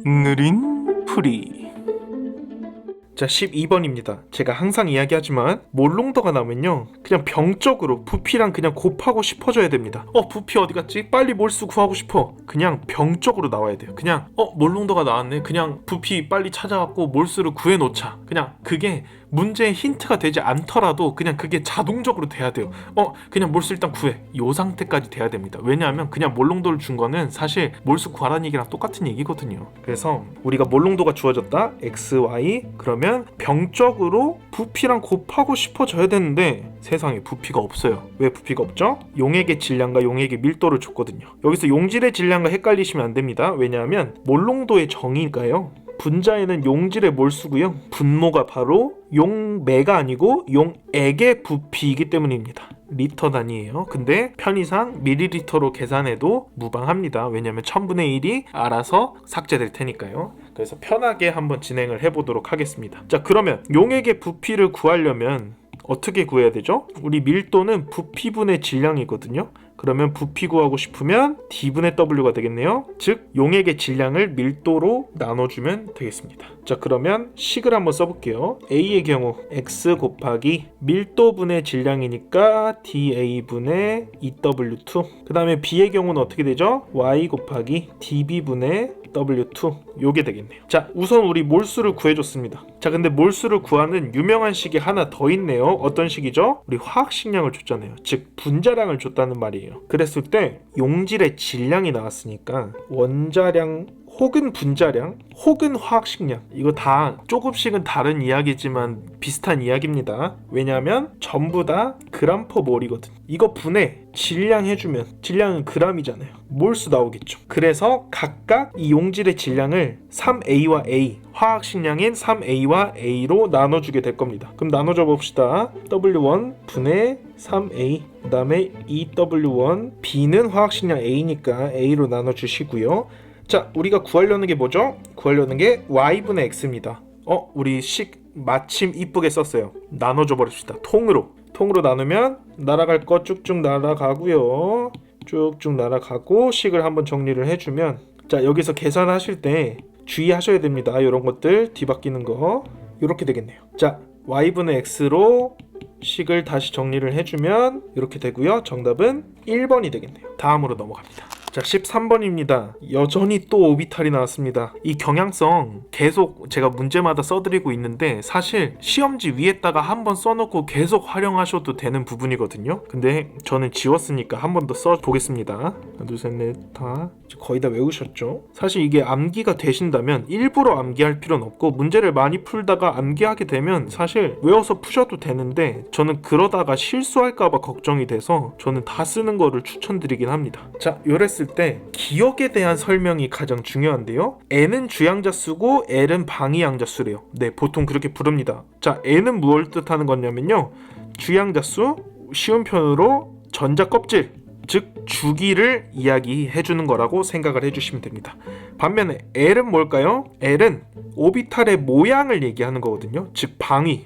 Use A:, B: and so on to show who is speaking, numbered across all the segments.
A: 느린 풀이. 자, 12번입니다. 제가 항상 이야기하지만 몰롱더가 나오면요 그냥 병적으로 부피랑 그냥 곱하고 싶어져야 됩니다. 부피 어디 갔지? 빨리 몰수 구하고 싶어. 그냥 병적으로 나와야 돼요. 그냥 몰롱더가 나왔네. 그냥 부피 빨리 찾아갖고 몰수를 구해놓자. 그냥 그게 문제의 힌트가 되지 않더라도 그냥 그게 자동적으로 돼야 돼요. 그냥 몰수 일단 구해. 요 상태까지 돼야 됩니다. 왜냐하면 그냥 몰롱도를 준 거는 사실 몰수 구하라는 얘기랑 똑같은 얘기거든요. 그래서 우리가 몰롱도가 주어졌다. x, y. 그러면 병적으로 부피랑 곱하고 싶어져야 되는데 세상에 부피가 없어요. 왜 부피가 없죠? 용액의 질량과 용액의 밀도를 줬거든요. 여기서 용질의 질량과 헷갈리시면 안 됩니다. 왜냐하면 몰롱도의 정의가요, 분자에는 용질의 몰수고요, 분모가 바로 용매가 아니고 용액의 부피이기 때문입니다. 리터 단위예요. 근데 편의상 밀리리터로 계산해도 무방합니다. 왜냐하면 1000분의 1이 알아서 삭제될 테니까요. 그래서 편하게 한번 진행을 해보도록 하겠습니다. 자, 그러면 용액의 부피를 구하려면 어떻게 구해야 되죠? 우리 밀도는 부피분의 질량이거든요. 그러면 부피 구하고 싶으면 D분의 W가 되겠네요. 즉 용액의 질량을 밀도로 나눠주면 되겠습니다. 자, 그러면 식을 한번 써볼게요. A의 경우 X 곱하기 밀도분의 질량이니까 DA분의 EW2. 그 다음에 B의 경우는 어떻게 되죠? Y 곱하기 DB분의 W2. 요게 되겠네요. 자, 우선 우리 몰수를 구해줬습니다. 자, 근데 몰수를 구하는 유명한 식이 하나 더 있네요. 어떤 식이죠? 우리 화학식량을 줬잖아요. 즉 분자량을 줬다는 말이에요. 그랬을 때 용질의 질량이 나왔으니까 원자량 혹은 분자량 혹은 화학식량, 이거 다 조금씩은 다른 이야기지만 비슷한 이야기입니다. 왜냐하면 전부 다 그램 퍼 몰이거든. 이거 분해 질량 해주면 질량은 그램이잖아요. 몰수 나오겠죠. 그래서 각각 이 용질의 질량을 3A와 A, 화학식량인 3A와 A로 나눠주게 될 겁니다. 그럼 나눠줘 봅시다. W1 분의 3A, 그 다음에 EW1, B는 화학식량 A니까 A로 나눠주시고요. 자, 우리가 구하려는 게 뭐죠? 구하려는 게 y분의 x입니다. 우리 식 마침 이쁘게 썼어요. 나눠줘 버립시다. 통으로 나누면 날아갈 거 쭉쭉 날아가고요. 쭉쭉 날아가고 식을 한번 정리를 해주면, 자, 여기서 계산하실 때 주의하셔야 됩니다. 이런 것들 뒤바뀌는 거 이렇게 되겠네요. 자, y분의 x로 식을 다시 정리를 해주면 이렇게 되고요. 정답은 1번이 되겠네요. 다음으로 넘어갑니다. 자, 13번입니다. 여전히 또 오비탈이 나왔습니다. 이 경향성 계속 제가 문제마다 써드리고 있는데 사실 시험지 위에다가 한번 써놓고 계속 활용하셔도 되는 부분이거든요. 근데 저는 지웠으니까 한 번 더 써보겠습니다. 하나, 둘, 셋, 넷, 다 거의 다 외우셨죠? 사실 이게 암기가 되신다면 일부러 암기할 필요는 없고, 문제를 많이 풀다가 암기하게 되면 사실 외워서 푸셔도 되는데 저는 그러다가 실수할까봐 걱정이 돼서 저는 다 쓰는 거를 추천드리긴 합니다. 자, 요랬을 때 기억에 대한 설명이 가장 중요한데요. N은 주양자 수고 L은 방위양자 수래요. 네, 보통 그렇게 부릅니다. 자, N은 무엇을 뜻하는 거냐면요, 주양자 수, 쉬운 표현으로 전자 껍질, 즉 주기를 이야기해 주는 거라고 생각을 해주시면 됩니다. 반면에 L은 뭘까요? L은 오비탈의 모양을 얘기하는 거거든요. 즉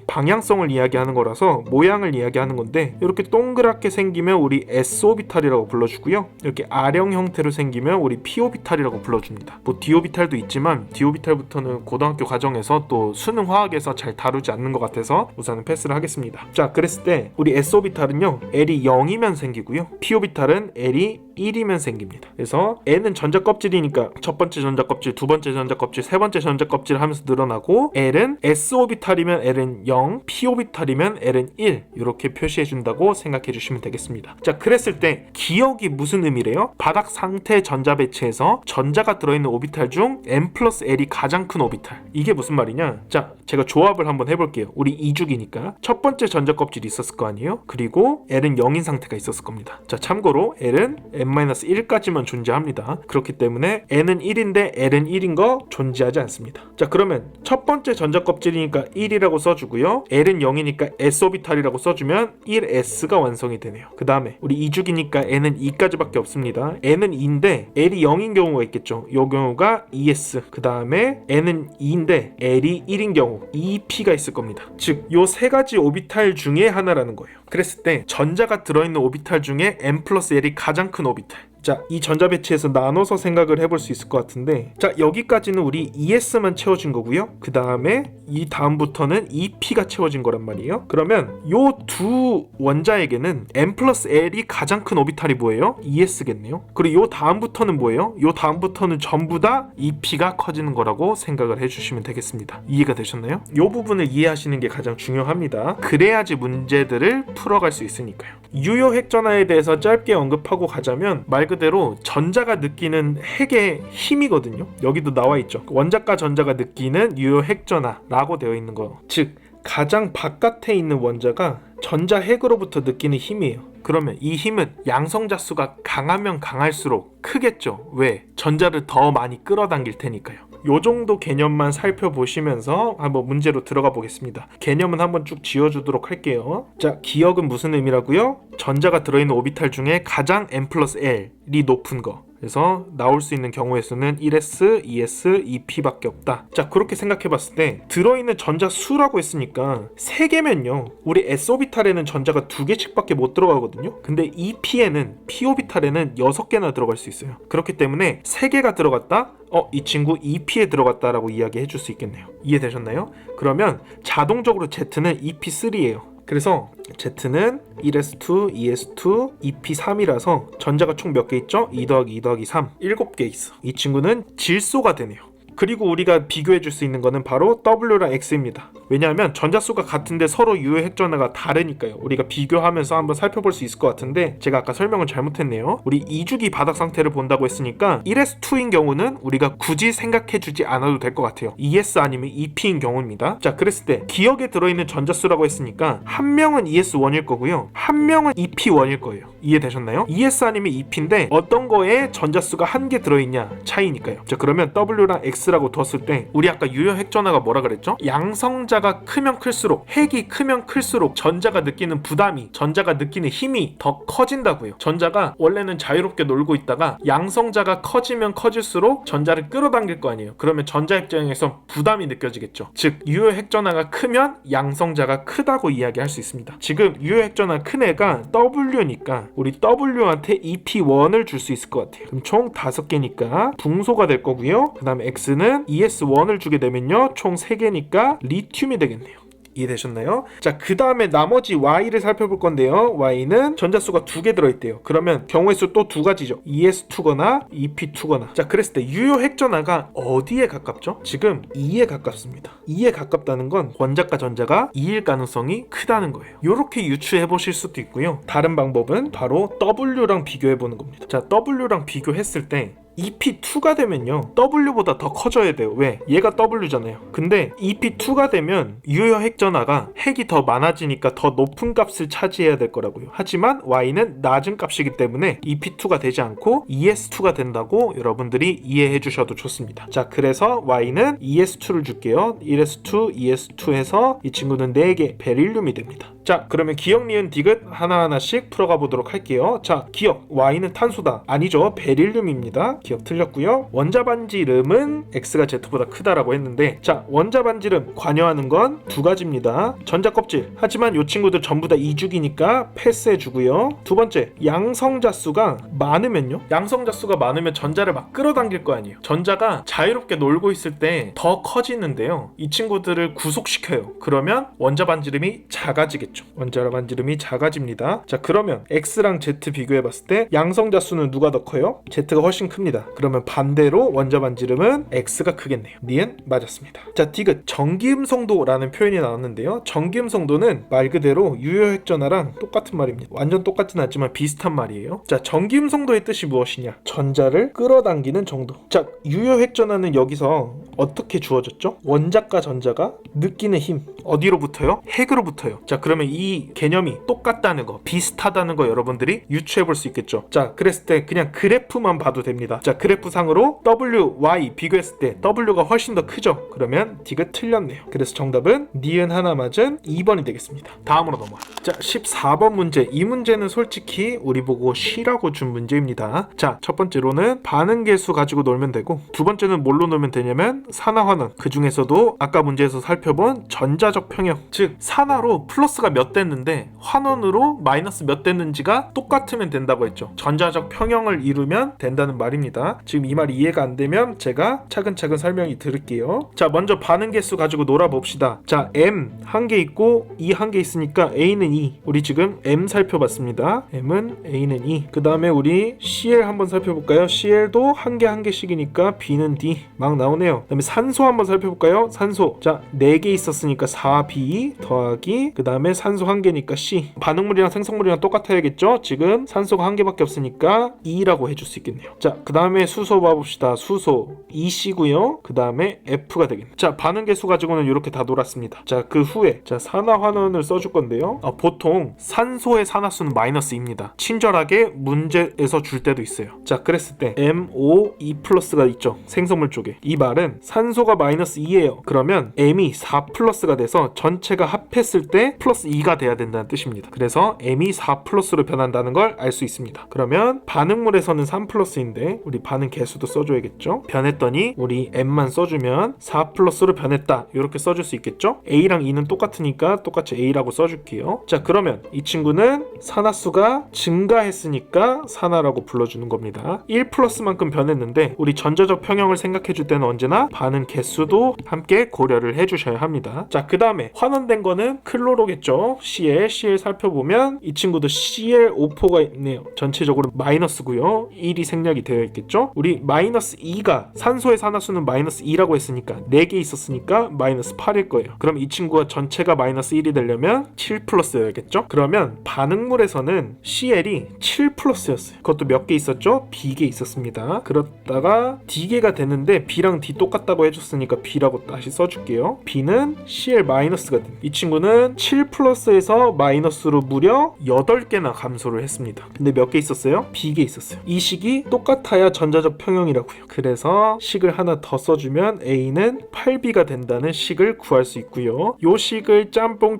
A: 방향성을 이야기하는 거라서 모양을 이야기하는 건데, 이렇게 동그랗게 생기면 우리 S오비탈이라고 불러주고요. 이렇게 R형 형태로 생기면 우리 P오비탈이라고 불러줍니다. 뭐 D오비탈도 있지만 D오비탈부터는 고등학교 과정에서 또 수능 화학에서 잘 다루지 않는 것 같아서 우선은 패스를 하겠습니다. 자, 그랬을 때 우리 S오비탈은요, L이 0이면 생기고요, P오비탈은 L이 1이면 생깁니다. 그래서 N은 전자 껍질이니까 첫 번째 전자 껍질, 두 번째 전자 껍질, 세 번째 전자 껍질 하면서 늘어나고, L은 S오비탈이면 L은 0, P오비탈이면 L은 1, 이렇게 표시해 준다고 생각해 주시면 되겠습니다. 자, 그랬을 때 기억이 무슨 의미래요? 바닥 상태 전자 배치에서 전자가 들어있는 오비탈 중 N 플러스 L이 가장 큰 오비탈. 이게 무슨 말이냐? 자, 제가 조합을 한번 해볼게요. 우리 2죽이니까 첫 번째 전자 껍질이 있었을 거 아니에요? 그리고 L은 0인 상태가 있었을 겁니다. 자, 참고로 L은 N-1까지만 존재합니다. 그렇기 때문에 N은 1인데 L은 1인 거 존재하지 않습니다. 자, 그러면 첫 번째 전자 껍질이니까 1이라고 써주고요, L은 0이니까 S오비탈이라고 써주면 1S가 완성이 되네요. 그 다음에 우리 2죽이니까 N은 2까지밖에 없습니다. N은 2인데 L이 0인 경우가 있겠죠. 이 경우가 2S, 그 다음에 N은 2인데 L이 1인 경우 2P가 있을 겁니다. 즉, 요 세 가지 오비탈 중에 하나라는 거예요. 그랬을 때 전자가 들어있는 오비탈 중에 N 플러스 L이 가장 큰 오비탈, 자, 이 전자 배치에서 나눠서 생각을 해볼 수 있을 것 같은데, 자, 여기까지는 우리 ES만 채워진 거고요. 그 다음에 이 다음부터는 EP가 채워진 거란 말이에요. 그러면 요 두 원자에게는 M 플러스 L이 가장 큰 오비탈이 뭐예요? ES겠네요. 그리고 요 다음부터는 뭐예요? 요 다음부터는 전부 다 EP가 커지는 거라고 생각을 해주시면 되겠습니다. 이해가 되셨나요? 요 부분을 이해하시는 게 가장 중요합니다. 그래야지 문제들을 풀어갈 수 있으니까요. 유효 핵전하에 대해서 짧게 언급하고 가자면 말 그대로 전자가 느끼는 핵의 힘이거든요. 여기도 나와 있죠. 원자과 전자가 느끼는 유효 핵전하라고 되어 있는 거. 즉 가장 바깥에 있는 원자가 전자 핵으로부터 느끼는 힘이에요. 그러면 이 힘은 양성자 수가 강하면 강할수록 크겠죠. 왜? 전자를 더 많이 끌어당길 테니까요. 요 정도 개념만 살펴보시면서 한번 문제로 들어가 보겠습니다. 개념은 한번 쭉 지어주도록 할게요. 자, 기억은 무슨 의미라고요? 전자가 들어있는 오비탈 중에 가장 M 플러스 L이 높은 거. 그래서 나올 수 있는 경우의 수는 1s, 2s, 2p밖에 없다. 자, 그렇게 생각해 봤을 때 들어있는 전자 수라고 했으니까 3개면요, 우리 s오비탈에는 전자가 2개씩밖에 못 들어가거든요. 근데 2p에는 p오비탈에는 6개나 들어갈 수 있어요. 그렇기 때문에 3개가 들어갔다? 이 친구 2p에 들어갔다라고 이야기해 줄 수 있겠네요. 이해되셨나요? 그러면 자동적으로 Z는 EP3예요. 그래서 Z는 1s2, 2s2, EP3이라서 전자가 총 몇 개 있죠? 2 더하기 2 더하기 3, 7개 있어. 이 친구는 질소가 되네요. 그리고 우리가 비교해 줄 수 있는 거는 바로 W랑 X입니다. 왜냐하면 전자수가 같은데 서로 유효 핵전하가 다르니까요. 우리가 비교하면서 한번 살펴볼 수 있을 것 같은데 제가 아까 설명을 잘못했네요. 우리 2주기 바닥 상태를 본다고 했으니까 1s2인 경우는 우리가 굳이 생각해 주지 않아도 될 것 같아요. 2s 아니면 2p인 경우입니다. 자, 그랬을 때 기억에 들어있는 전자수라고 했으니까 한 명은 2s1일 거고요, 한 명은 2p1일 거예요. 이해되셨나요? 2s 아니면 2p인데 어떤 거에 전자수가 한 개 들어있냐 차이니까요. 자, 그러면 W랑 X라고 뒀을 때 우리 아까 유효 핵전하가 뭐라 그랬죠? 양성자가 크면 클수록, 핵이 크면 클수록 전자가 느끼는 부담이, 전자가 느끼는 힘이 더 커진다고요. 전자가 원래는 자유롭게 놀고 있다가 양성자가 커지면 커질수록 전자를 끌어당길 거 아니에요. 그러면 전자 입장에서 부담이 느껴지겠죠. 즉 유효 핵전하가 크면 양성자가 크다고 이야기할 수 있습니다. 지금 유효 핵전하 큰 애가 W니까 우리 W한테 EP1을 줄 수 있을 것 같아요. 그럼 총 5개니까 붕소가 될 거고요. 그 다음에 X는 ES1을 주게 되면요, 총 3개니까 리튬이 되겠네요. 이해되셨나요? 자, 그 다음에 나머지 Y를 살펴볼 건데요. Y는 전자수가 2개 들어있대요. 그러면 경우의 수 또 2가지죠. ES2거나 EP2거나. 자, 그랬을 때 유효 핵전하가 어디에 가깝죠? 지금 2에 가깝습니다. 2에 가깝다는 건 원자과 전자가 2일 가능성이 크다는 거예요. 이렇게 유추해 보실 수도 있고요. 다른 방법은 바로 W랑 비교해 보는 겁니다. 자, W랑 비교했을 때 EP2가 되면요, W보다 더 커져야 돼요. 왜? 얘가 W잖아요. 근데 EP2가 되면 유효 핵전하가 핵이 더 많아지니까 더 높은 값을 차지해야 될 거라고요. 하지만 Y는 낮은 값이기 때문에 EP2가 되지 않고 ES2가 된다고 여러분들이 이해해 주셔도 좋습니다. 자, 그래서 Y는 ES2를 줄게요. 1s2, ES2 해서 이 친구는 4개 베릴륨이 됩니다. 자, 그러면 기억, 니은, 디귿 하나하나씩 풀어가 보도록 할게요. 자, 기억, Y는 탄소다. 아니죠, 베릴륨입니다. 기억 틀렸고요. 원자 반지름은 X가 Z보다 크다라고 했는데, 자, 원자 반지름 관여하는 건 2가지입니다. 전자 껍질. 하지만 이 친구들 전부 다 2주기니까 패스해 주고요. 두 번째, 양성자 수가 많으면요, 양성자 수가 많으면 전자를 막 끌어당길 거 아니에요. 전자가 자유롭게 놀고 있을 때 더 커지는데요, 이 친구들을 구속시켜요. 그러면 원자 반지름이 작아지겠죠. 원자 반지름이 작아집니다. 자, 그러면 X랑 Z 비교해 봤을 때 양성자 수는 누가 더 커요? Z가 훨씬 큽니다. 그러면 반대로 원자 반지름은 X가 크겠네요. 니은 맞았습니다. 자, 디귿, 전기음성도라는 표현이 나왔는데요. 전기음성도는 말 그대로 유효 핵전하랑 똑같은 말입니다. 완전 똑같진 않지만 비슷한 말이에요. 자, 전기음성도의 뜻이 무엇이냐? 전자를 끌어당기는 정도. 자, 유효 핵전하는 여기서 어떻게 주어졌죠? 원자과 전자가 느끼는 힘, 어디로부터요? 핵으로부터요. 자, 그러면 이 개념이 똑같다는 거, 비슷하다는 거 여러분들이 유추해 볼 수 있겠죠. 자, 그랬을 때 그냥 그래프만 봐도 됩니다. 자, 그래프 상으로 W, Y 비교했을 때 W가 훨씬 더 크죠. 그러면 D가 틀렸네요. 그래서 정답은 니은 하나 맞은 2번이 되겠습니다. 다음으로 넘어가. 자, 14번 문제. 이 문제는 솔직히 우리 보고 쉬라고 준 문제입니다. 자, 첫 번째로는 반응계수 가지고 놀면 되고, 두 번째는 뭘로 놀면 되냐면 문제는 산화환원, 그 중에서도 아까 문제에서 살펴본 전자적 평형, 즉 산화로 플러스가 몇 됐는데 환원으로 마이너스 몇 됐는지가 똑같으면 된다고 했죠. 전자적 평형을 이루면 된다는 말입니다. 지금 이 말이 이해가 안 되면 제가 차근차근 설명이 드릴게요. 자, 먼저 반응 개수 가지고 놀아봅시다. 자, M 한 개 있고 E 한 개 있으니까 A는 2. 우리 지금 M 살펴봤습니다. M은 A는 2. 그 다음에 우리 CL 한번 살펴볼까요? CL도 한 개 한 개씩이니까 B는 D. 막 나오네요. 그 다음에 산소 한번 살펴볼까요? 산소. 자, 4개 있었으니까 4B 더하기 그 다음에 산소 한 개니까 C. 반응물이랑 생성물이랑 똑같아야겠죠? 지금 산소가 한 개밖에 없으니까 E라고 해줄 수 있겠네요. 자, 그 다음에 수소 봐봅시다. 수소 EC고요. 그 다음에 F가 되겠네요. 자, 반응 개수 가지고는 이렇게 다 놀았습니다. 자, 그 후에 자, 산화환원을 써줄 건데요. 보통 산소의 산화수는 -2입니다. 친절하게 문제에서 줄 때도 있어요. 자, 그랬을 때 MO2 플러스가 있죠. 생성물 쪽에. 이 말은 산소가 -2예요. 그러면 M이 4 플러스가 돼서 전체가 합했을 때 플러스 2가 돼야 된다는 뜻입니다. 그래서 M이 4 플러스로 변한다는 걸 알 수 있습니다. 그러면 반응물에서는 3 플러스인데 우리 반응 개수도 써줘야겠죠. 변했더니 우리 M만 써주면 4 플러스로 변했다. 이렇게 써줄 수 있겠죠. A랑 E는 똑같으니까 똑같이 A라고 써줄게요. 자, 그러면 이 친구는 산화수가 증가했으니까 산화라고 불러주는 겁니다. 1 플러스만큼 변했는데 우리 전자적 평형을 생각해 줄 때는 언제나 반응 개수도 함께 고려를 해주셔야 합니다. 자, 그 다음에 환원된 거는 클로로겠죠. CL 살펴보면 이 친구도 ClO4가 있네요. 전체적으로 마이너스고요. 1이 생략이 되어 있겠죠. 우리 -2가 산소의 산화수는 -2라고 했으니까 4개 있었으니까 -8일 거예요. 그럼 이 친구가 전체가 -1이 되려면 7 플러스여야겠죠. 그러면 반응물에서는 CL이 7 플러스였어요. 그것도 몇 개 있었죠? B개 있었습니다. 그렇다가 D개가 됐는데 B랑 D 똑같다고 해줬으니까 B라고 다시 써줄게요. B는 CL 마이너스가 됩니다. 이 친구는 7 플러스에서 마이너스로 무려 8개나 감소를 했습니다. 근데 몇 개 있었어요? B개 있었어요. 이 식이 똑같아야 전자적 평형이라고요. 그래서 식을 하나 더 써주면 A는 8B가 된다는 식을 구할 수 있고요. 요 식을 짬뽕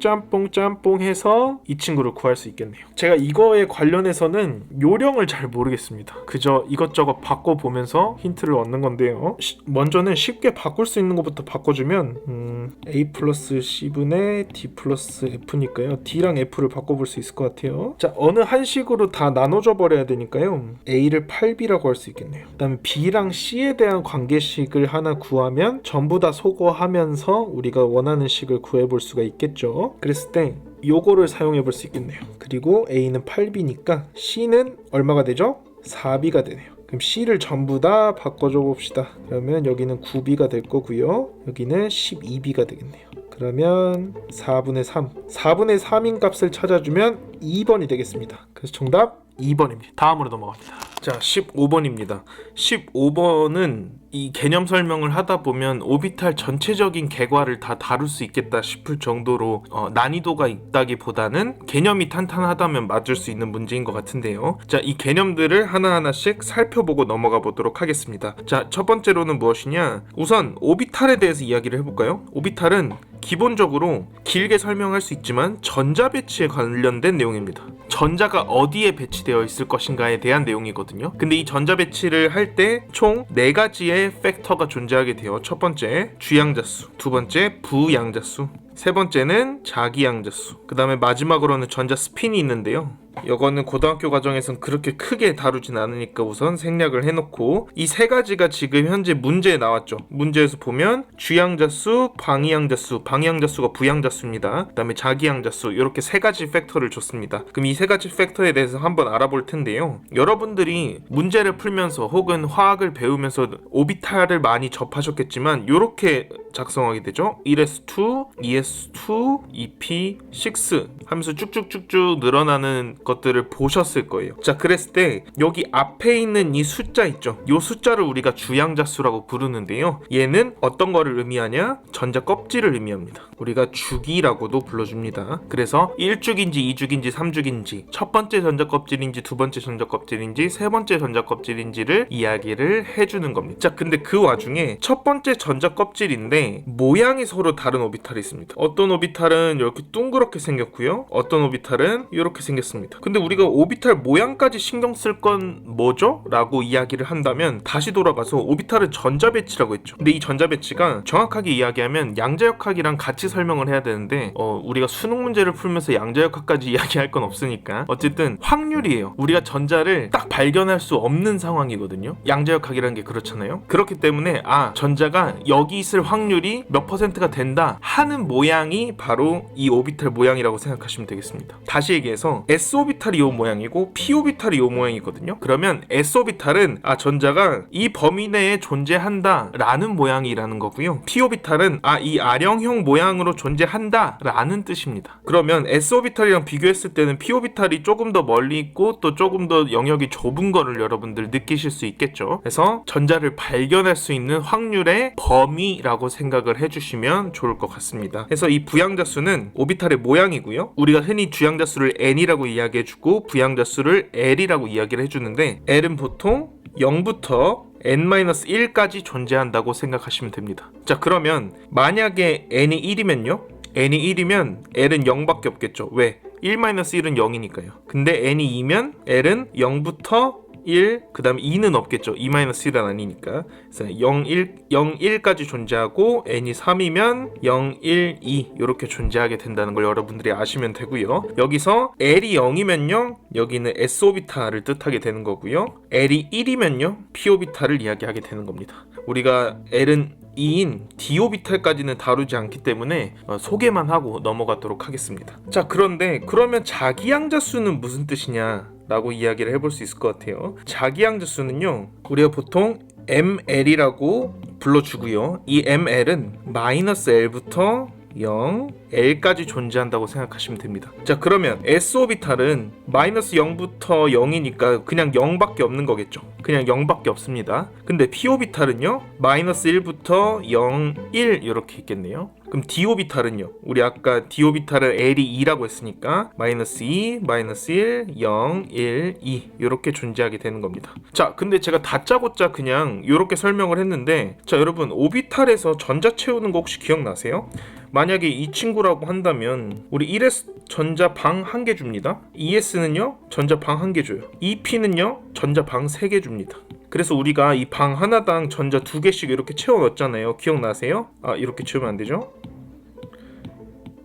A: 해서 이 친구를 구할 수 있겠네요. 제가 이거에 관련해서는 요령을 잘 모르겠습니다. 그저 이것저것 바꿔보면서 힌트를 얻는 건데요. 먼저는 쉽게 바꿀 수 있는 것부터 바꿔주면 A 플러스 C분의 D 플러스 F니까요. D랑 F를 바꿔볼 수 있을 것 같아요. 자, 어느 한 식으로 다 나눠줘 버려야 되니까요. A를 8B라고 할 수 있겠네요. 그 다음에 B랑 C에 대한 관계식을 하나 구하면 전부 다 소거하면서 우리가 원하는 식을 구해볼 수가 있겠죠. 그랬을 때 요거를 사용해 볼 수 있겠네요. 그리고 A는 8B니까 C는 얼마가 되죠? 4B가 되네요. 그럼 C를 전부 다 바꿔줘 봅시다. 그러면 여기는 9B가 될 거고요. 여기는 12B가 되겠네요. 그러면 4분의 3 4분의 3인 값을 찾아주면 2번이 되겠습니다. 그래서 정답 2번입니다. 다음으로 넘어갑니다. 자, 15번입니다. 15번은 이 개념 설명을 하다 보면 오비탈 전체적인 개괄을 다 다룰 수 있겠다 싶을 정도로 난이도가 있다기보다는 개념이 탄탄하다면 맞을 수 있는 문제인 것 같은데요. 자, 이 개념들을 하나하나씩 살펴보고 넘어가 보도록 하겠습니다. 자, 첫 번째로는 무엇이냐? 우선 오비탈에 대해서 이야기를 해볼까요? 오비탈은 기본적으로 길게 설명할 수 있지만 전자 배치에 관련된 내용입니다. 전자가 어디에 배치되어 있을 것인가에 대한 내용이거든요. 근데 이 전자 배치를 할 때 총 4가지의 팩터가 존재하게 돼요. 첫 번째 주양자수, 두 번째 부양자수, 세 번째는 자기양자수, 그 다음에 마지막으로는 전자 스핀이 있는데요. 이거는 고등학교 과정에선 그렇게 크게 다루진 않으니까 우선 생략을 해놓고 이 세 가지가 지금 현재 문제에 나왔죠. 문제에서 보면 주양자수, 방이양자수가 부양자수입니다. 그 다음에 자기양자수, 이렇게 세 가지 팩터를 줬습니다. 그럼 이 세 가지 팩터에 대해서 한번 알아볼 텐데요. 여러분들이 문제를 풀면서 혹은 화학을 배우면서 오비탈을 많이 접하셨겠지만 이렇게 작성하게 되죠. 1s2, 2s2, 2p6 하면서 쭉쭉쭉쭉 늘어나는 것들을 보셨을 거예요. 자, 그랬을 때 여기 앞에 있는 이 숫자 있죠. 이 숫자를 우리가 주양자수라고 부르는데요. 얘는 어떤 거를 의미하냐? 전자 껍질을 의미합니다. 우리가 주기라고도 불러줍니다. 그래서 1주기인지 2주기인지 3주기인지 껍질인지, 첫 번째 전자 껍질인지 두 번째 전자 껍질인지 세 번째 전자 껍질인지를 이야기를 해주는 겁니다. 자, 근데 그 와중에 첫 번째 전자 껍질인데 모양이 서로 다른 오비탈이 있습니다. 어떤 오비탈은 이렇게 둥그렇게 생겼고요, 어떤 오비탈은 이렇게 생겼습니다. 근데 우리가 오비탈 모양까지 신경 쓸 건 뭐죠? 라고 이야기를 한다면 다시 돌아가서 오비탈은 전자 배치라고 했죠. 근데 이 전자 배치가 정확하게 이야기하면 양자역학이랑 같이 설명을 해야 되는데 우리가 수능 문제를 풀면서 양자역학까지 이야기할 건 없으니까 어쨌든 확률이에요. 우리가 전자를 딱 발견할 수 없는 상황이거든요. 양자역학이라는 게 그렇잖아요. 그렇기 때문에 전자가 여기 있을 확률이 몇 퍼센트가 된다 하는 모양이 바로 이 오비탈 모양이라고 생각하시면 되겠습니다. 다시 얘기해서 S오비탈이 이 모양이고 P오비탈이 이 모양이거든요. 그러면 S오비탈은 전자가 이 범위 내에 존재한다 라는 모양이라는 거고요. P오비탈은 이 아령형 모양으로 존재한다 라는 뜻입니다. 그러면 S오비탈이랑 비교했을 때는 P오비탈이 조금 더 멀리 있고 또 조금 더 영역이 좁은 거를 여러분들 느끼실 수 있겠죠. 그래서 전자를 발견할 수 있는 확률의 범위라고 생각을 해주시면 좋을 것 같습니다. 그래서 이 부양자 수는 오비탈의 모양이고요. 우리가 흔히 주양자 수를 n이라고 이야기해주고 부양자 수를 l이라고 이야기를 해주는데 l은 보통 0부터 n-1까지 존재한다고 생각하시면 됩니다. 자, 그러면 만약에 n이 1이면요, n이 1이면 l은 0밖에 없겠죠. 왜? 1-1은 0이니까요. 근데 n이 2면 l은 0부터 1, 그 다음에 2는 없겠죠. 2-1은 아니니까. 그래서 0, 1까지 존재하고 n이 3이면 0, 1, 2 이렇게 존재하게 된다는 걸 여러분들이 아시면 되고요. 여기서 L이 0이면요, 여기는 S오비탈을 뜻하게 되는 거고요. L이 1이면요, P오비탈을 이야기하게 되는 겁니다. 우리가 L은 2인 D오비탈까지는 다루지 않기 때문에 소개만 하고 넘어가도록 하겠습니다. 자, 그런데 그러면 자기양자수는 무슨 뜻이냐 라고 이야기를 해볼 수 있을 것 같아요. 자기양자수는요, 우리가 보통 ML이라고 불러주고요, 이 ML은 -L부터 0, L까지 존재한다고 생각하시면 됩니다. 자, 그러면 S오비탈은 -0부터 0이니까 그냥 0밖에 없는 거겠죠. 그냥 0밖에 없습니다. 근데 P오비탈은요, -1부터 0, 1 이렇게 있겠네요. 그럼 D오비탈은요, 우리 아까 D오비탈을 L이 2라고 했으니까 -2, -1, 0, 1, 2 이렇게 존재하게 되는 겁니다. 자, 근데 제가 다짜고짜 그냥 이렇게 설명을 했는데, 자, 여러분 오비탈에서 전자 채우는 거 혹시 기억나세요? 만약에 이 친구라고 한다면 우리 1s 전자 방 1개 줍니다. 2s는요 전자 방 1개 줘요. 2p는요 전자 방 3개 줍니다. 그래서 우리가 이 방 하나당 전자 2개씩 이렇게 채워 넣었잖아요. 기억나세요? 이렇게 채우면 안 되죠?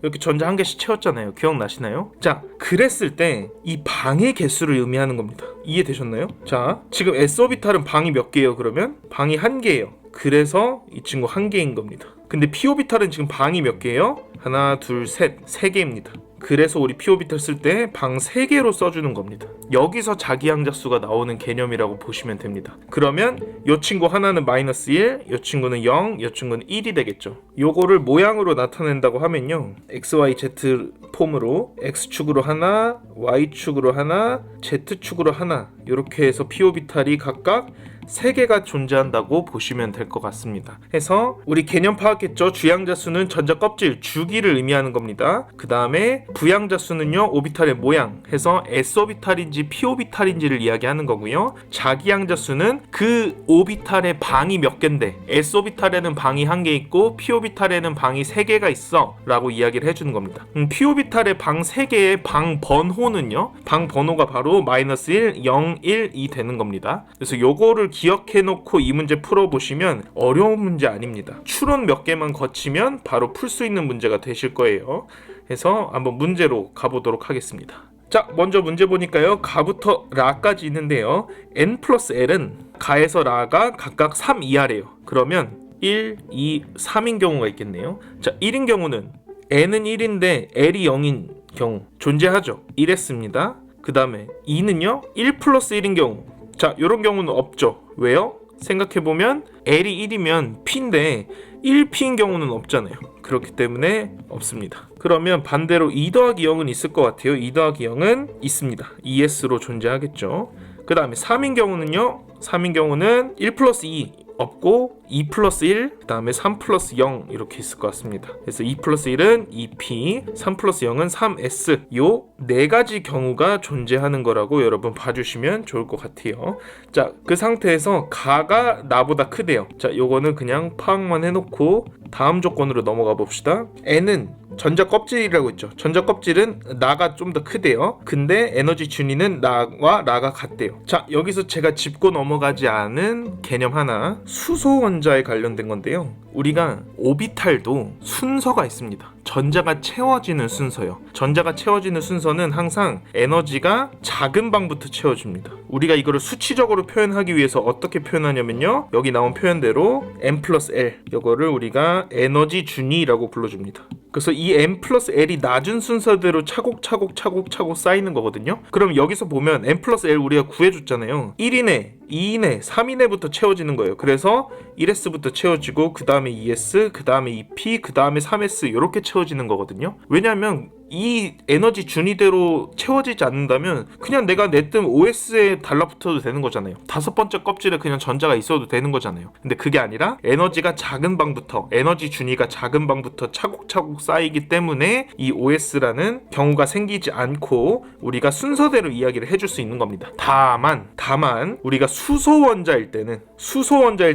A: 이렇게 전자 1개씩 채웠잖아요. 기억나시나요? 자, 그랬을 때 이 방의 개수를 의미하는 겁니다. 이해되셨나요? 자, 지금 S오비탈은 방이 몇 개예요? 그러면 방이 1개예요. 그래서 이 친구 1개인 겁니다. 근데 P오비탈은 지금 방이 몇 개예요? 하나, 둘, 셋, 3개입니다. 그래서 우리 P오비탈 쓸 때 방 3개로 써주는 겁니다. 여기서 자기양자수가 나오는 개념이라고 보시면 됩니다. 그러면 이 친구 하나는 -1, 이 친구는 0, 이 친구는 1이 되겠죠. 요거를 모양으로 나타낸다고 하면요, XYZ 폼으로 X축으로 하나, Y축으로 하나, Z축으로 하나 이렇게 해서 P오비탈이 각각 3개가 존재한다고 보시면 될 것 같습니다. 해서 우리 개념 파악했죠? 주양자수는 전자 껍질, 주기를 의미하는 겁니다. 그 다음에 부양자수는요, 오비탈의 모양 해서 S오비탈인지 P오비탈인지를 이야기하는 거고요. 자기양자수는 그 오비탈의 방이 몇 개인데 S오비탈에는 방이 1개 있고 P오비탈에는 방이 3개가 있어 라고 이야기를 해주는 겁니다. P오비탈의 방 3개의 방 번호는요, 방 번호가 바로 -1, 0, 1, 2 되는 겁니다. 그래서 요거를 기억해 놓고 이 문제 풀어보시면 어려운 문제 아닙니다. 추론 몇 개만 거치면 바로 풀 수 있는 문제가 되실 거예요. 그래서 한번 문제로 가보도록 하겠습니다. 자, 먼저 문제 보니까요, 가부터 라까지 있는데요, n 플러스 l은 가에서 라가 각각 3 이하래요. 그러면 1, 2, 3인 경우가 있겠네요. 자, 1인 경우는 n은 1인데 l이 0인 경우 존재하죠. 이랬습니다. 그 다음에 2는요 1 플러스 1인 경우, 자, 이런 경우는 없죠. 왜요? 생각해보면 L이 1이면 P인데 1P인 경우는 없잖아요. 그렇기 때문에 없습니다. 그러면 반대로 2 더하기 0은 있을 것 같아요. 2 더하기 0은 있습니다. ES로 존재하겠죠. 그 다음에 3인 경우는요, 3인 경우는 1 플러스 2 없고 2 플러스 1, 그 다음에 3 플러스 0 이렇게 있을 것 같습니다. 그래서 2 플러스 1은 2p, 3 플러스 0은 3s. 요 네 가지 경우가 존재하는 거라고 여러분 봐주시면 좋을 것 같아요. 자, 그 상태에서 가가 나보다 크대요. 자, 요거는 그냥 파악만 해놓고 다음 조건으로 넘어가 봅시다. n은 전자 껍질이라고 했죠. 전자 껍질은 나가 좀 더 크대요. 근데 에너지 준위는 나와 나가 같대요. 자, 여기서 제가 짚고 넘어가지 않은 개념 하나, 수소 원자에 관련된 건데요. 우리가 오비탈도 순서가 있습니다. 전자가 채워지는 순서요. 전자가 채워지는 순서는 항상 에너지가 작은 방부터 채워집니다. 우리가 이거를 수치적으로 표현하기 위해서 어떻게 표현하냐면요, 여기 나온 표현대로 m 플러스 l, 이거를 우리가 에너지 준위라고 불러줍니다. 그래서 이 m 플러스 l이 낮은 순서대로 차곡차곡 쌓이는 거거든요. 그럼 여기서 보면 m 플러스 l 우리가 구해줬잖아요. 1이네, 2이네, 3이네부터 채워지는 거예요. 그래서 1s부터 채워지고 그 다음에 2s, 그 다음에 2p, 그 다음에 3s 이렇게 채워지는 거거든요. 왜냐하면 이 에너지 준위대로 채워지지 않는다면 그냥 내가 냈던 OS에 달라붙어도 되는 거잖아요. 다섯 번째 껍질에 그냥 전자가 있어도 되는 거잖아요. 근데 그게 아니라 에너지가 작은 방부터, 에너지 준위가 작은 방부터 차곡차곡 쌓이기 때문에 이 OS라는 경우가 생기지 않고 우리가 순서대로 이야기를 해줄 수 있는 겁니다. 다만 우리가 수소 원자일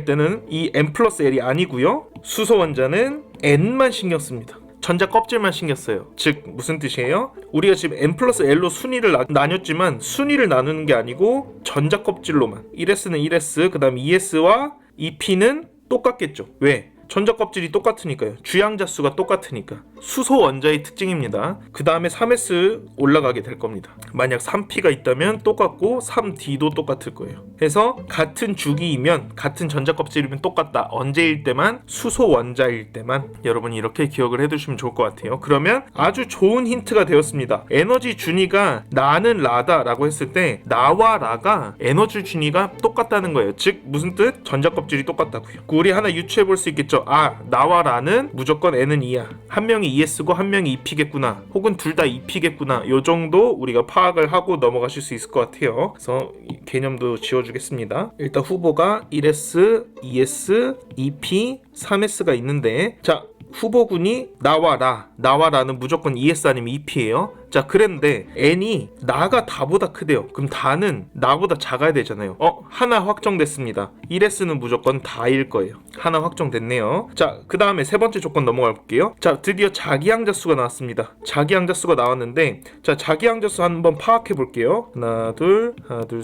A: 때는 이 m 플러스 l이 아니고요, 수소 원자는 n만 신경 씁니다. 전자 껍질만 신경 써요. 즉 무슨 뜻이에요? 우리가 지금 n 플러스 l로 순위를 나눴지만 순위를 나누는 게 아니고 전자 껍질로만, 1s는 1s, 그 다음 2s와 2p는 똑같겠죠. 왜? 전자 껍질이 똑같으니까요. 주양자 수가 똑같으니까. 수소 원자의 특징입니다. 그 다음에 3s 올라가게 될 겁니다. 만약 3p가 있다면 똑같고 3d도 똑같을 거예요. 그래서 같은 주기이면, 같은 전자 껍질이면 똑같다. 언제일 때만? 수소 원자일 때만. 여러분이 이렇게 기억을 해두시면 좋을 것 같아요. 그러면 아주 좋은 힌트가 되었습니다. 에너지 준위가 나는 라다 라고 했을 때 나와 라가 에너지 준위가 똑같다는 거예요. 즉 무슨 뜻? 전자 껍질이 똑같다고요. 우리 하나 유추해 볼 수 있겠죠. 아, 나와 라는 무조건 n은 2야. 한 명이 ES고 한 명이 EP겠구나. 혹은 둘 다 EP겠구나. 요 정도 우리가 파악을 하고 넘어가실 수 있을 것 같아요. 그래서 개념도 지워주겠습니다. 일단 후보가 1S, 2S, EP, 3S가 있는데, 자, 후보군이 나와 라는 무조건 ES 아니면 EP예요. 자, 그랬는데 n이 나가 다보다 크대요. 그럼 다는 나보다 작아야 되잖아요. 하나 확정됐습니다. 1s는 무조건 다일 거예요. 하나 확정됐네요. 자, 그 다음에 세 번째 조건 넘어가 볼게요. 자, 드디어 자기항자수가 나왔습니다. 자기항자수가 나왔는데, 자, 자기항자수 한번 파악해 볼게요. 하나 둘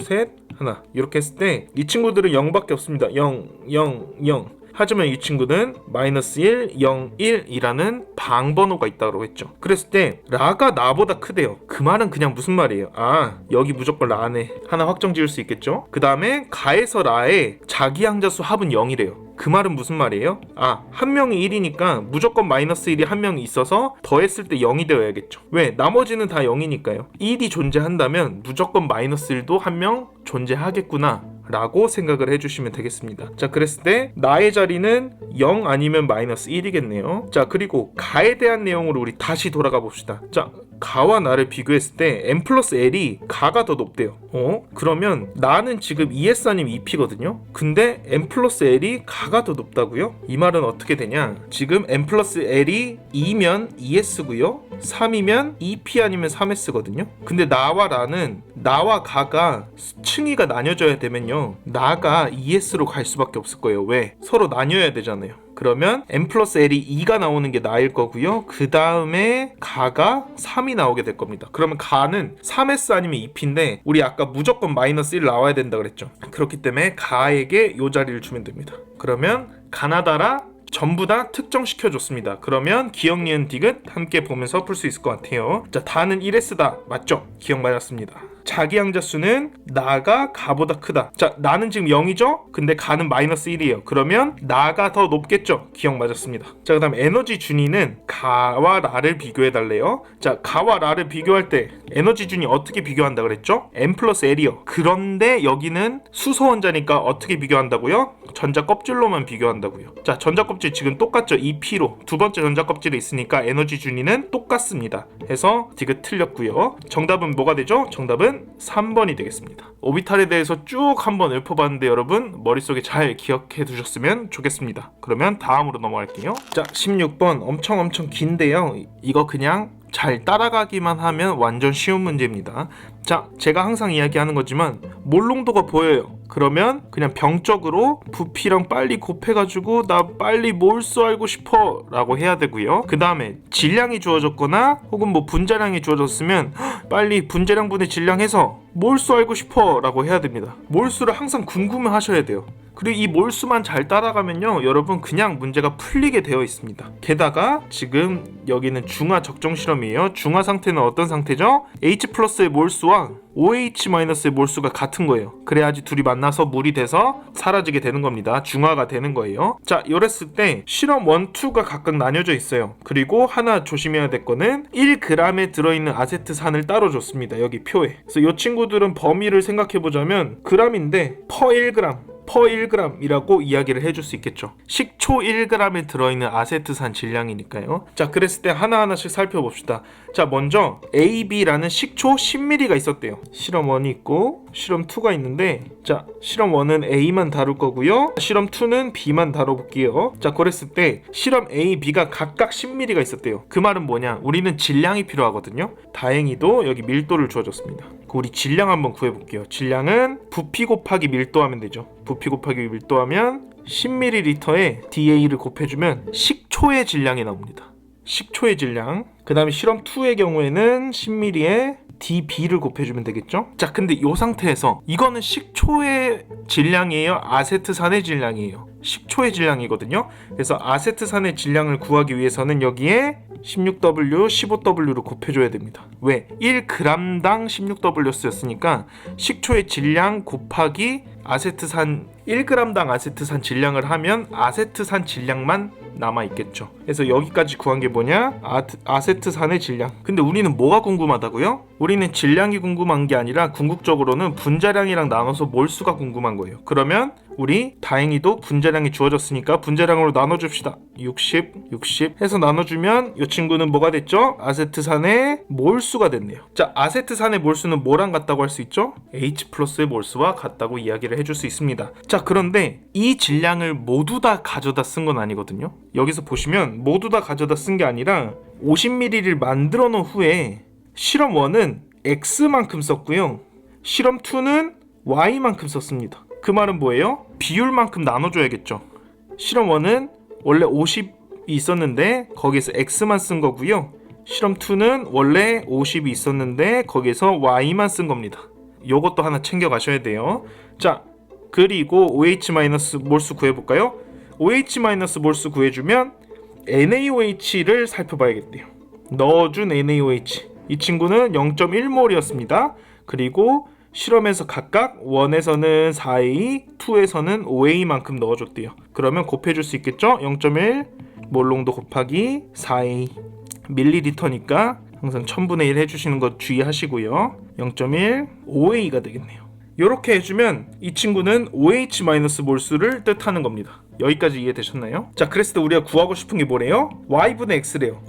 A: 셋 하나. 이렇게 했을 때 이 친구들은 0밖에 없습니다. 0 0 0. 하지만 이 친구는 마이너스 1, 0, 1이라는 방번호가 있다고 했죠. 그랬을 때 라가 나보다 크대요. 그 말은 그냥 무슨 말이에요? 아, 여기 무조건 라네. 하나 확정 지을 수 있겠죠. 그 다음에 가에서 라의 자기항자수 합은 0이래요. 그 말은 무슨 말이에요? 아, 한 명이 1이니까 무조건 마이너스 1이 한 명이 있어서 더했을 때 0이 되어야겠죠. 왜? 나머지는 다 0이니까요. 1이 존재한다면 무조건 마이너스 1도 한 명 존재하겠구나 라고 생각을 해주시면 되겠습니다. 자, 그랬을 때 나의 자리는 0 아니면 마이너스 1이겠네요. 자, 그리고 가에 대한 내용으로 우리 다시 돌아가 봅시다. 자, 가와 나를 비교했을 때 m 플러스 l이 가가 더 높대요. 그러면 나는 지금 ES 아니면 EP거든요. 근데 m 플러스 l이 가가 더 높다고요? 이 말은 어떻게 되냐? 지금 m 플러스 l이 2면 ES고요, 3이면 EP 아니면 3S거든요. 근데 나와 라는, 나와 가가 층위가 나뉘어져야 되면요, 나가 ES로 갈 수밖에 없을 거예요. 왜? 서로 나뉘어야 되잖아요. 그러면 m 플러스 l이 2가 나오는 게 나일 거고요. 그 다음에 가가 3이 나오게 될 겁니다. 그러면 가는 3s 아니면 2p인데 우리 아까 무조건 마이너스 1 나와야 된다 그랬죠. 그렇기 때문에 가에게 이 자리를 주면 됩니다. 그러면 가나다라 전부 다 특정시켜줬습니다. 그러면 기억, 니은, 디귿 함께 보면서 풀 수 있을 것 같아요. 자, 다는 1s다. 맞죠? 기억 맞았습니다. 자기항자수는 나가 가보다 크다. 자, 나는 지금 0이죠? 근데 가는 마이너스 1이에요. 그러면 나가 더 높겠죠? 기억 맞았습니다. 자, 그 다음 에너지 준위는 가와 라를 비교해 달래요. 자, 가와 라를 비교할 때 에너지 준위 어떻게 비교한다 그랬죠? m 플러스 l이요. 그런데 여기는 수소 원자니까 어떻게 비교한다고요? 전자 껍질로만 비교한다고요. 자, 전자 껍질 지금 똑같죠? 2p로 두 번째 전자 껍질에 있으니까 에너지 준위는 똑같습니다. 해서 디귿 틀렸고요. 정답은 뭐가 되죠? 정답은 정답은 3번이 되겠습니다. 오비탈에 대해서 쭉 한번 읊어봤는데 여러분 머릿속에 잘 기억해 두셨으면 좋겠습니다. 그러면 다음으로 넘어갈게요. 자, 16번 엄청 긴데요. 이거 그냥 잘 따라가기만 하면 완전 쉬운 문제입니다. 자, 제가 항상 이야기하는 거지만 몰롱도가 보여요. 그러면 그냥 병적으로 부피랑 빨리 곱해가지고 나 빨리 몰수 알고 싶어 라고 해야 되고요. 그 다음에 질량이 주어졌거나 혹은 뭐 분자량이 주어졌으면 빨리 분자량분의 질량해서 몰수 알고 싶어 라고 해야 됩니다. 몰수를 항상 궁금해 하셔야 돼요. 그리고 이 몰수만 잘 따라가면요 여러분 그냥 문제가 풀리게 되어 있습니다. 게다가 지금 여기는 중화 적정 실험이에요. 중화 상태는 어떤 상태죠? H+의 몰수와 OH-의 몰수가 같은 거예요. 그래야지 둘이 만나서 물이 돼서 사라지게 되는 겁니다. 중화가 되는 거예요. 자, 이랬을 때 실험 1, 2가 각각 나뉘어져 있어요. 그리고 하나 조심해야 될 거는 1g에 들어있는 아세트산을 따로 줬습니다. 여기 표에. 그래서 이 친구들은 범위를 생각해보자면 g인데 per 1g per 1g이라고 이야기를 해줄 수 있겠죠. 식초 1g에 들어있는 아세트산 질량이니까요. 자, 그랬을 때 하나하나씩 살펴봅시다. 자, 먼저 AB라는 식초 10ml가 있었대요. 실험 1이 있고 실험 2가 있는데, 자, 실험 1은 A만 다룰 거고요. 실험 2는 B만 다뤄볼게요. 자, 그랬을 때 실험 A, B가 각각 10ml가 있었대요. 그 말은 뭐냐? 우리는 질량이 필요하거든요. 다행히도 여기 밀도를 주어줬습니다. 우리 질량 한번 구해볼게요. 질량은 부피 곱하기 밀도하면 되죠. 부피 곱하기 밀도하면 10ml에 DA를 곱해주면 식초의 질량이 나옵니다. 식초의 질량. 그 다음에 실험 2의 경우에는 10ml에 DB를 곱해주면 되겠죠. 자, 근데 이 상태에서 이거는 식초의 질량이에요, 아세트산의 질량이에요? 식초의 질량이거든요. 그래서 아세트산의 질량을 구하기 위해서는 여기에 16W, 15W로 곱해줘야 됩니다. 왜? 1g당 16W 쓰였으니까 식초의 질량 곱하기 아세트산 1g당 아세트산 질량을 하면 아세트산 질량만 남아있겠죠. 그래서 여기까지 구한 게 뭐냐? 아세트산의 질량. 근데 우리는 뭐가 궁금하다고요? 우리는 질량이 궁금한 게 아니라 궁극적으로는 분자량이랑 나눠서 몰수가 궁금한 거예요. 그러면 우리 다행히도 분자량이 주어졌으니까 분자량으로 나눠줍시다. 60 해서 나눠주면 이 친구는 뭐가 됐죠? 아세트산의 몰수가 됐네요. 자, 아세트산의 몰수는 뭐랑 같다고 할 수 있죠? H+의 몰수와 같다고 이야기를 해줄 수 있습니다. 자, 그런데 이 질량을 모두 다 가져다 쓴 건 아니거든요. 여기서 보시면 모두 다 가져다 쓴 게 아니라 50ml를 만들어 놓은 후에 실험 1은 X만큼 썼고요. 실험 2는 Y만큼 썼습니다. 그 말은 뭐예요? 비율만큼 나눠줘야겠죠. 실험 1은 원래 50이 있었는데 거기에서 X만 쓴 거고요. 실험 2는 원래 50이 있었는데 거기에서 Y만 쓴 겁니다. 요것도 하나 챙겨 가셔야 돼요. 자, 그리고 OH- 몰수 구해볼까요? OH- 몰수 구해주면 NaOH를 살펴봐야겠대요. 넣어준 NaOH, 이 친구는 0.1몰이었습니다. 그리고 실험에서 각각 1에서는 4A, 2에서는 5A만큼 넣어줬대요. 그러면 곱해줄 수 있겠죠? 0.1 몰롱도 곱하기 4A, 밀리리터니까 항상 1000분의 1 해주시는 거 주의하시고요. 0.1 5A가 되겠네요. 이렇게 해주면 이 친구는 OH- 몰수를 뜻하는 겁니다. 여기까지 이해되셨나요? 자, 그랬을 때 우리가 구하고 싶은 게 뭐래요? Y분의 X래요.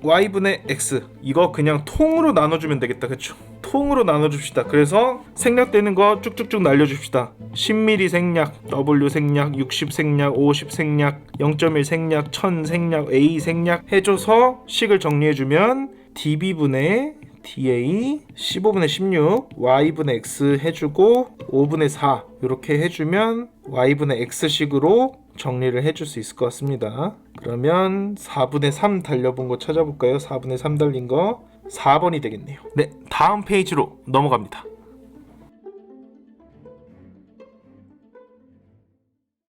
A: Y분의 X, 이거 그냥 통으로 나눠주면 되겠다, 그쵸? 통으로 나눠줍시다. 그래서 생략되는 거 쭉쭉쭉 날려줍시다. 10ml 생략, W 생략, 60 생략, 50 생략, 0.1 생략, 1000 생략, A 생략 해줘서 식을 정리해주면 DB분의 DA 15분의 16 Y분의 X 해주고 5분의 4 이렇게 해주면 Y분의 X식으로 정리를 해줄 수 있을 것 같습니다. 그러면 4분의 3 달려본 거 찾아볼까요? 4분의 3 달린 거 4번이 되겠네요. 네, 다음 페이지로 넘어갑니다.